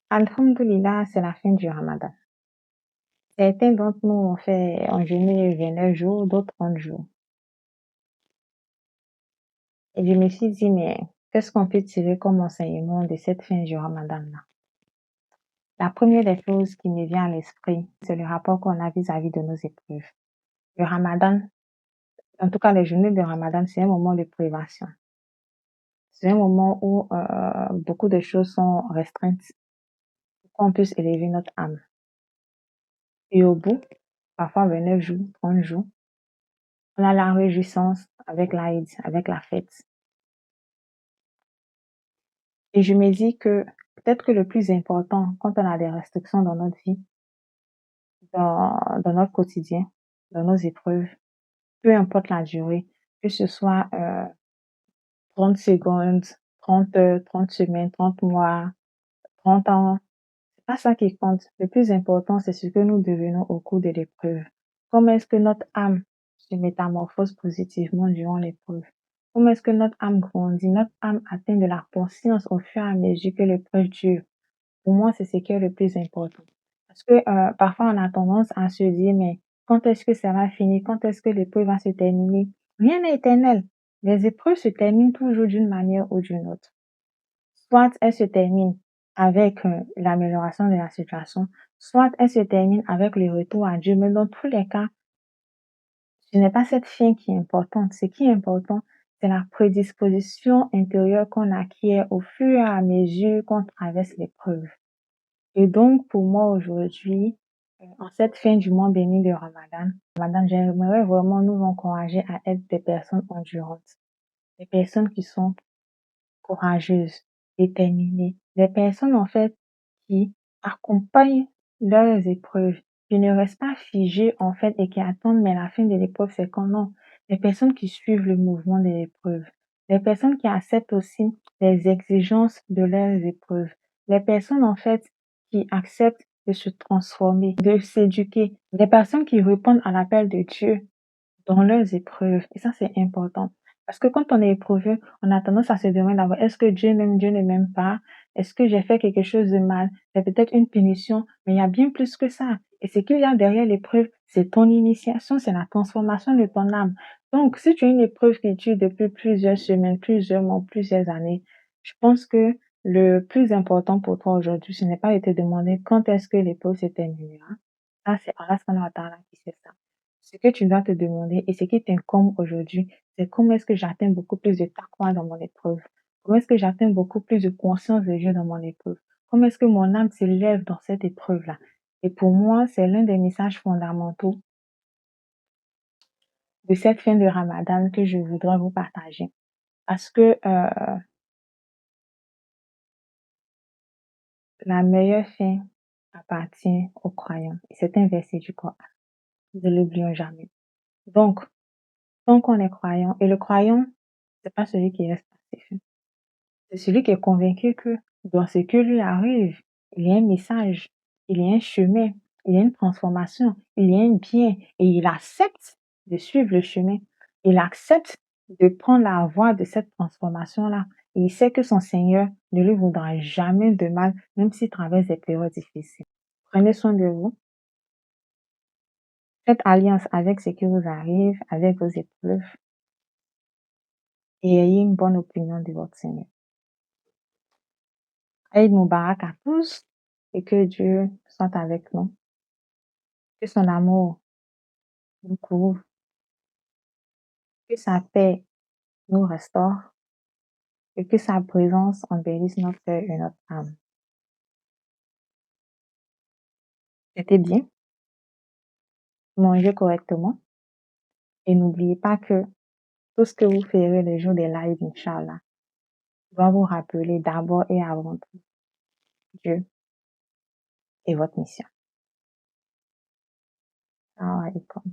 Alhamdoulilah, c'est la fin du ramadan. Certains d'entre nous ont fait en jeûné 29 jours, d'autres 30 jours. Et je me suis dit, mais qu'est-ce qu'on peut tirer comme enseignement de cette fin du ramadan-là? La première des choses qui me vient à l'esprit, c'est le rapport qu'on a vis-à-vis de nos épreuves. Le ramadan, en tout cas les journées de ramadan, c'est un moment de privation. C'est un moment où beaucoup de choses sont restreintes pour qu'on puisse élever notre âme. Et au bout, parfois 29 jours, 30 jours, on a la réjouissance avec l'Aïd, avec la fête. Et je me dis que peut-être que le plus important quand on a des restrictions dans notre vie, dans notre quotidien, dans nos épreuves, peu importe la durée, que ce soit 30 secondes, 30 heures, 30 semaines, 30 mois, 30 ans, c'est pas ça qui compte. Le plus important, c'est ce que nous devenons au cours de l'épreuve. Comment est-ce que notre âme se métamorphose positivement durant l'épreuve? Comment est-ce que notre âme grandit? Notre âme atteint de la conscience au fur et à mesure que l'épreuve dure. Pour moi, c'est ce qui est le plus important. Parce que parfois, on a tendance à se dire, mais quand est-ce que ça va finir? Quand est-ce que l'épreuve va se terminer? Rien n'est éternel. Les épreuves se terminent toujours d'une manière ou d'une autre. Soit elles se terminent avec l'amélioration de la situation, soit elles se terminent avec le retour à Dieu. Mais dans tous les cas, ce n'est pas cette fin qui est importante. Ce qui est important, c'est la prédisposition intérieure qu'on acquiert au fur et à mesure qu'on traverse l'épreuve. Et donc, pour moi, aujourd'hui, en cette fin du mois béni de Ramadan, j'aimerais vraiment nous encourager à être des personnes endurantes, des personnes qui sont courageuses, déterminées, des personnes, en fait, qui accompagnent leurs épreuves, qui ne restent pas figées, en fait, et qui attendent, mais la fin de l'épreuve, c'est quand non. Des personnes qui suivent le mouvement de l'épreuve, des personnes qui acceptent aussi les exigences de leurs épreuves, des personnes, en fait, qui acceptent de se transformer, de s'éduquer, des personnes qui répondent à l'appel de Dieu dans leurs épreuves. Et ça, c'est important. Parce que quand on est éprouvé, on a tendance à se demander d'abord, est-ce que Dieu m'aime, Dieu ne m'aime pas? Est-ce que j'ai fait quelque chose de mal? C'est peut-être une punition, mais il y a bien plus que ça. Et ce qu'il y a derrière l'épreuve, c'est ton initiation, c'est la transformation de ton âme. Donc, si tu as une épreuve qui dure depuis plusieurs semaines, plusieurs mois, plusieurs années, je pense que le plus important pour toi aujourd'hui, ce n'est pas de te demander quand est-ce que l'épreuve se terminera. Ça, c'est Allah subhanahu wa ta'ala qui sait ça. Ce que tu dois te demander et ce qui t'incombe aujourd'hui, c'est comment est-ce que j'atteins beaucoup plus de taqwa dans mon épreuve? Comment est-ce que j'atteins beaucoup plus de conscience de Dieu dans mon épreuve? Comment est-ce que mon âme s'élève dans cette épreuve-là? Et pour moi, c'est l'un des messages fondamentaux de cette fin de Ramadan que je voudrais vous partager. Parce que la meilleure fin appartient aux croyants. Et c'est un verset du Coran. Ne l'oublions jamais. Donc, tant qu'on est croyant, et le croyant, c'est pas celui qui reste passif. C'est celui qui est convaincu que dans ce qui lui arrive, il y a un message, il y a un chemin, il y a une transformation, il y a un bien et il accepte de suivre le chemin. Il accepte de prendre la voie de cette transformation-là. Et il sait que son Seigneur ne lui voudra jamais de mal, même s'il traverse des périodes difficiles. Prenez soin de vous. Faites alliance avec ce qui vous arrive, avec vos épreuves et ayez une bonne opinion de votre Seigneur. Aïd Moubarak à tous et que Dieu soit avec nous, que son amour nous couvre, que sa paix nous restaure et que sa présence embellisse notre cœur et notre âme. C'était bien, mangez correctement et n'oubliez pas que tout ce que vous ferez le jour des lives, Inch'Allah, doit vous rappeler d'abord et avant tout Dieu et votre mission. Assalamu alaikum.